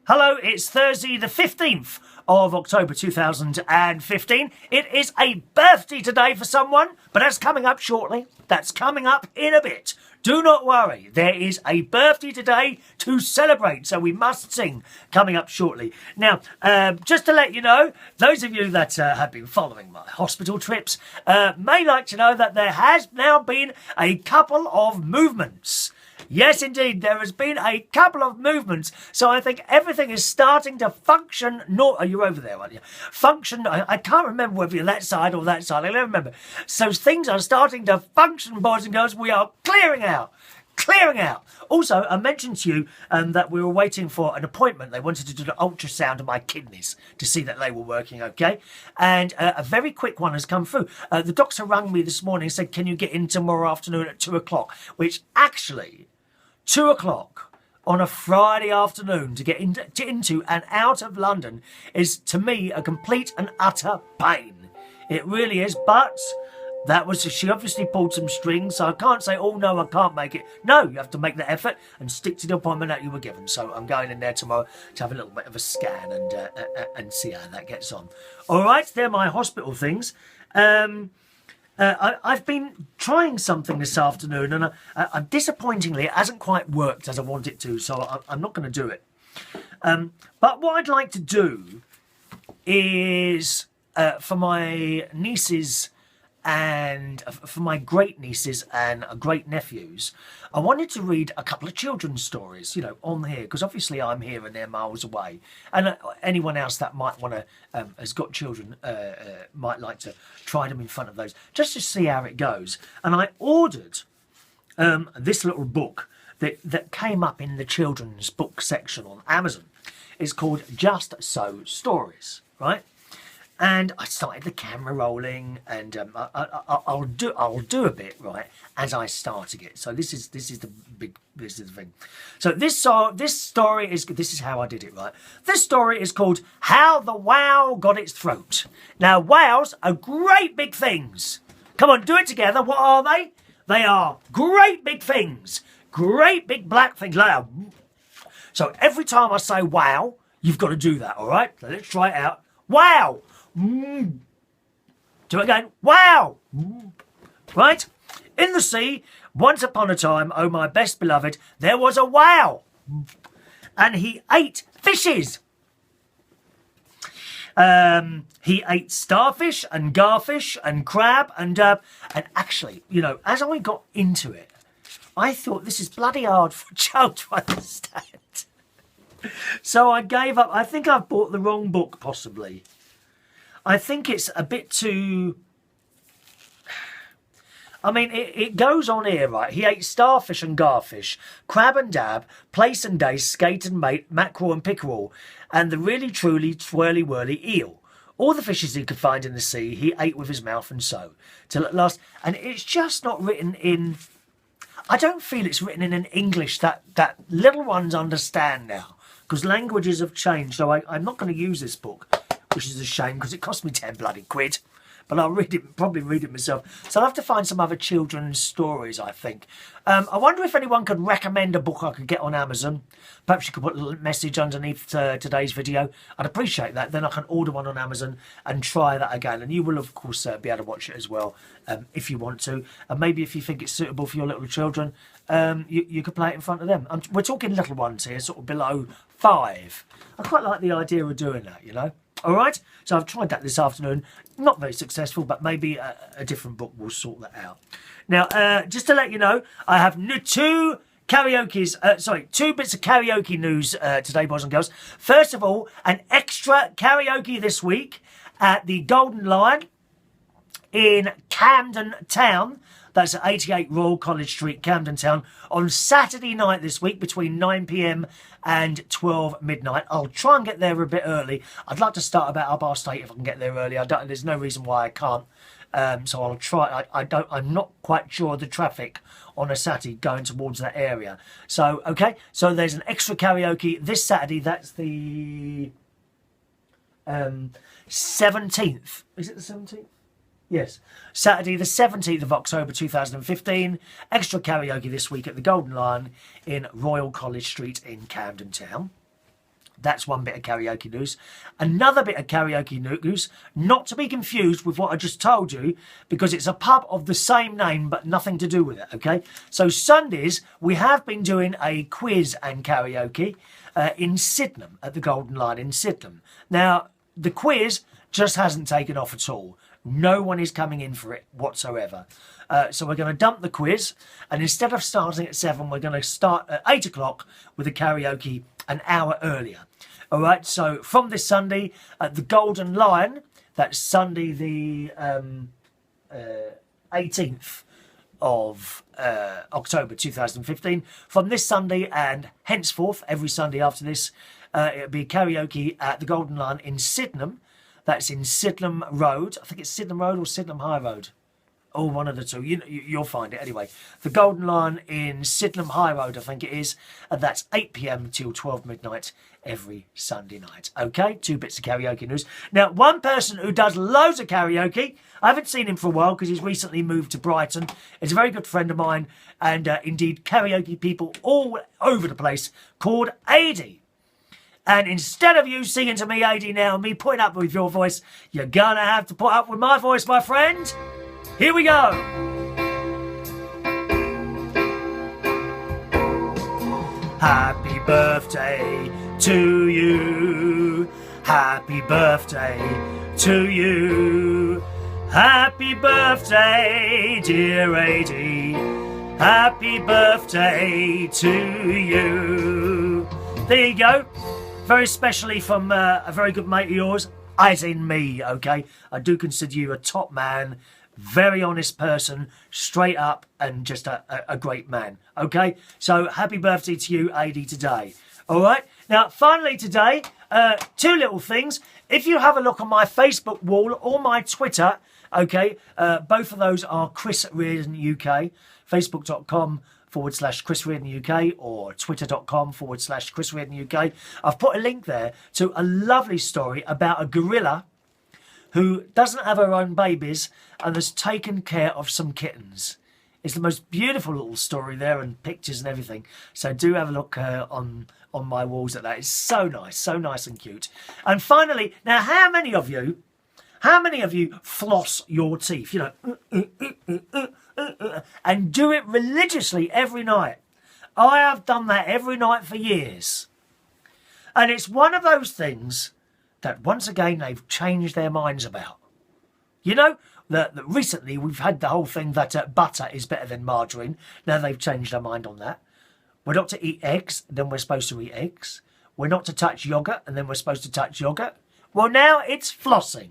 Hello, it's Thursday the 15th of October 2015. It is a birthday today for someone, but that's coming up shortly. That's coming up in a bit. Do not worry, there is a birthday today to celebrate, so we must sing coming up shortly. Now, just to let you know, those of you that have been following my hospital trips may like to know that there has now been a couple of movements. Yes, indeed, there has been a couple of movements, so I think everything is starting to function. You're over there, aren't you? Function, I can't remember whether you're that side or that side, I don't remember. So things are starting to function, boys and girls. We are clearing out. Clearing out. Also, I mentioned to you that we were waiting for an appointment. They wanted to do the ultrasound of my kidneys to see that they were working okay. And a very quick one has come through. The doctor rang me this morning and said, can you get in tomorrow afternoon at 2 o'clock? Which actually, 2 o'clock on a Friday afternoon to get into and out of London is, to me, a complete and utter pain. It really is, but she obviously pulled some strings, so I can't say, oh no, I can't make it. No, you have to make the effort and stick to the appointment that you were given. So I'm going in there tomorrow to have a little bit of a scan and see how that gets on. All right, they're my hospital things. I've been trying something this afternoon, and disappointingly, it hasn't quite worked as I want it to, so I'm not going to do it. But what I'd like to do is, for my nieces and for my great nieces and great nephews, I wanted to read a couple of children's stories, on here, because obviously I'm here and they're miles away, and anyone else that might want to has got children might like to try them in front of those, just to see how it goes. And I ordered this little book that came up in the children's book section on Amazon. It's called Just So Stories, right? And I started the camera rolling, and I'll do a bit right as I started it. So this is the thing. So this story is, this is how I did it, right? This story is called How the Wow Got Its Throat. Now, wows are great big things. Come on, do it together. What are they? They are great big things. Great big black things. So every time I say wow, you've got to do that, all right? So let's try it out. Wow. Do it again. Wow. Right? In the sea, once upon a time, oh my best beloved, there was a wow. And he ate fishes. He ate starfish and garfish and crab and actually, as I got into it, I thought this is bloody hard for a child to understand. So I gave up. I think I've bought the wrong book, possibly. I think it's a bit too... I mean, it goes on here, right? He ate starfish and garfish, crab and dab, plaice and dace, skate and mate, mackerel and pickerel, and the really truly twirly whirly eel. All the fishes he could find in the sea, he ate with his mouth and so. Till at last... And it's just not written in... I don't feel it's written in an English that little ones understand now, because languages have changed, so I'm not going to use this book, which is a shame because it cost me 10 bloody quid. But I'll probably read it myself. So I'll have to find some other children's stories, I think. I wonder if anyone could recommend a book I could get on Amazon. Perhaps you could put a little message underneath today's video. I'd appreciate that. Then I can order one on Amazon and try that again. And you will, of course, be able to watch it as well if you want to. And maybe if you think it's suitable for your little children, you could play it in front of them. We're talking little ones here, sort of below 5. I quite like the idea of doing that, All right, so I've tried that this afternoon. Not very successful, but maybe a different book will sort that out. Now, just to let you know, I have two bits of karaoke news today, boys and girls. First of all, an extra karaoke this week at the Golden Lion in Camden Town. That's at 88 Royal College Street, Camden Town, on Saturday night this week between 9 p.m. and 12 midnight. I'll try and get there a bit early. I'd like to start about 8:30 if I can get there early. There's no reason why I can't. So I'll try. I'm not quite sure of the traffic on a Saturday going towards that area. So, okay. So there's an extra karaoke this Saturday. That's the 17th. Is it the 17th? Yes. Saturday the 17th of October 2015. Extra karaoke this week at the Golden Lion in Royal College Street in Camden Town. That's one bit of karaoke news. Another bit of karaoke news, not to be confused with what I just told you, because it's a pub of the same name but nothing to do with it, okay? So Sundays, we have been doing a quiz and karaoke in Sydenham, at the Golden Lion in Sydenham. Now, the quiz just hasn't taken off at all. No one is coming in for it whatsoever. So we're going to dump the quiz, and instead of starting at 7, we're going to start at 8 o'clock with the karaoke an hour earlier. All right, so from this Sunday at the Golden Lion, that's Sunday the 18th of October 2015, from this Sunday and henceforth, every Sunday after this, it'll be karaoke at the Golden Lion in Sydenham. That's in Sydenham Road. I think it's Sydenham Road or Sydenham High Road. Or one of the two. You'll find it anyway. The Golden Lion in Sydenham High Road, I think it is. And that's 8 p.m. till 12 midnight every Sunday night. Okay, 2 bits of karaoke news. Now, one person who does loads of karaoke, I haven't seen him for a while because he's recently moved to Brighton. He's a very good friend of mine, and indeed karaoke people all over the place, called Ady. And instead of you singing to me, Ady, now, and me putting up with your voice, you're gonna have to put up with my voice, my friend. Here we go. Happy birthday to you. Happy birthday to you. Happy birthday, dear Ady. Happy birthday to you. There you go. Very specially from a very good mate of yours, as in me, okay? I do consider you a top man. Very honest person, straight up, and just a great man. Okay, so happy birthday to you, Ady, today. All right. Now, finally today, 2 little things. If you have a look on my Facebook wall or my Twitter, okay, both of those are Chris Reardon UK. Facebook.com/Chris Reardon UK or Twitter.com/Chris Reardon UK. I've put a link there to a lovely story about a gorilla who doesn't have her own babies and has taken care of some kittens. It's the most beautiful little story there, and pictures and everything. So do have a look on my walls at that. It's so nice and cute. And finally, now how many of you floss your teeth? You know, and do it religiously every night. I have done that every night for years. And it's one of those things that once again they've changed their minds about. You know, that recently we've had the whole thing that butter is better than margarine. Now they've changed their mind on that. We're not to eat eggs, then we're supposed to eat eggs. We're not to touch yoghurt, and then we're supposed to touch yoghurt. Well, now it's flossing.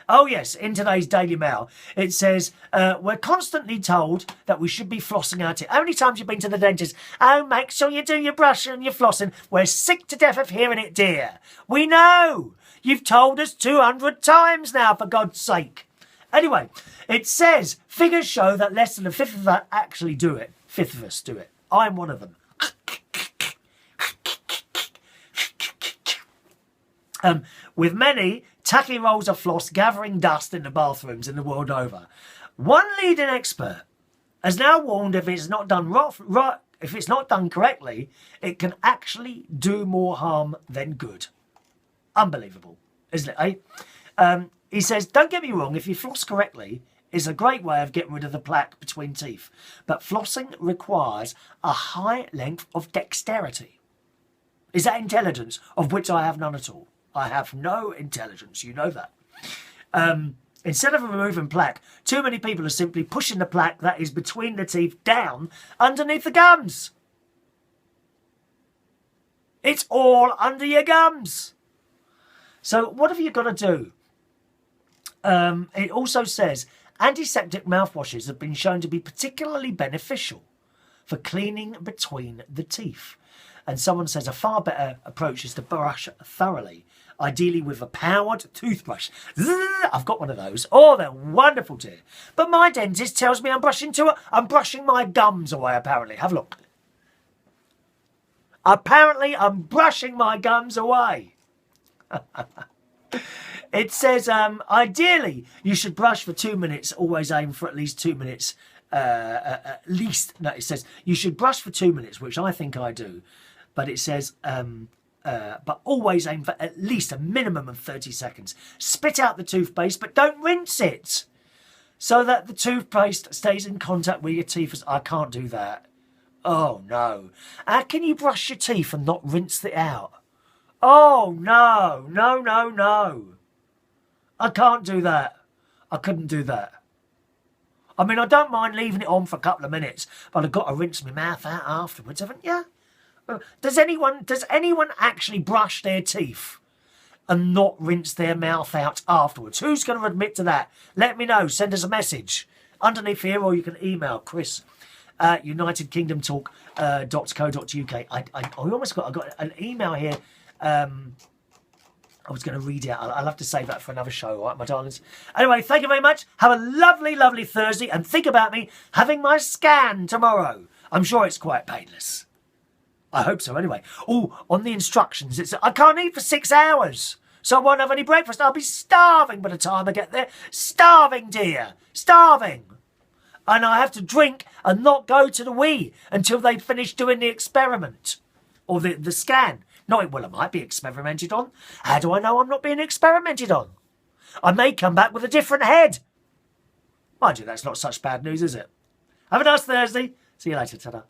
Oh yes, in today's Daily Mail, it says, we're constantly told that we should be flossing our teeth. How many times have you been to the dentist? Oh, make sure you do your brushing and your flossing. We're sick to death of hearing it, dear. We know. You've told us 200 times now, for God's sake. Anyway, it says, figures show that less than a fifth of us actually do it. Fifth of us do it. I'm one of them. With many tacky rolls of floss gathering dust in the bathrooms in the world over. One leading expert has now warned if it's not done if it's not done correctly, it can actually do more harm than good. Unbelievable, isn't it, eh? He says, don't get me wrong, if you floss correctly, it's a great way of getting rid of the plaque between teeth. But flossing requires a high length of dexterity. Is that intelligence, of which I have none at all? I have no intelligence, you know that. Instead of removing plaque, too many people are simply pushing the plaque that is between the teeth down underneath the gums. It's all under your gums. So what have you got to do? It also says antiseptic mouthwashes have been shown to be particularly beneficial for cleaning between the teeth. And someone says a far better approach is to brush thoroughly, ideally with a powered toothbrush. I've got one of those. Oh, they're wonderful, dear. But my dentist tells me I'm brushing my gums away, apparently. Have a look. Apparently, I'm brushing my gums away. It says, ideally, you should brush for 2 minutes. Always aim for at least 2 minutes. It says you should brush for 2 minutes, which I think I do. But it says but always aim for at least a minimum of 30 seconds. Spit out the toothpaste, but don't rinse it, so that the toothpaste stays in contact with your teeth. I can't do that. Oh, no. How can you brush your teeth and not rinse it out? Oh, no. No, no, no. I can't do that. I couldn't do that. I mean, I don't mind leaving it on for a couple of minutes, but I've got to rinse my mouth out afterwards, haven't you? Does anyone actually brush their teeth and not rinse their mouth out afterwards? Who's going to admit to that? Let me know. Send us a message underneath here, or you can email Chris at unitedkingdomtalk.co.uk. I got an email here. I was going to read it. I'll have to save that for another show, all right, my darlings? Anyway, thank you very much. Have a lovely, lovely Thursday, and think about me having my scan tomorrow. I'm sure it's quite painless. I hope so, anyway. Oh, on the instructions, I can't eat for 6 hours, so I won't have any breakfast. I'll be starving by the time I get there. Starving, dear. Starving. And I have to drink and not go to the wee until they finish doing the experiment. Or the scan. Well, I might be experimented on. How do I know I'm not being experimented on? I may come back with a different head. Mind you, that's not such bad news, is it? Have a nice Thursday. See you later. Ta-da.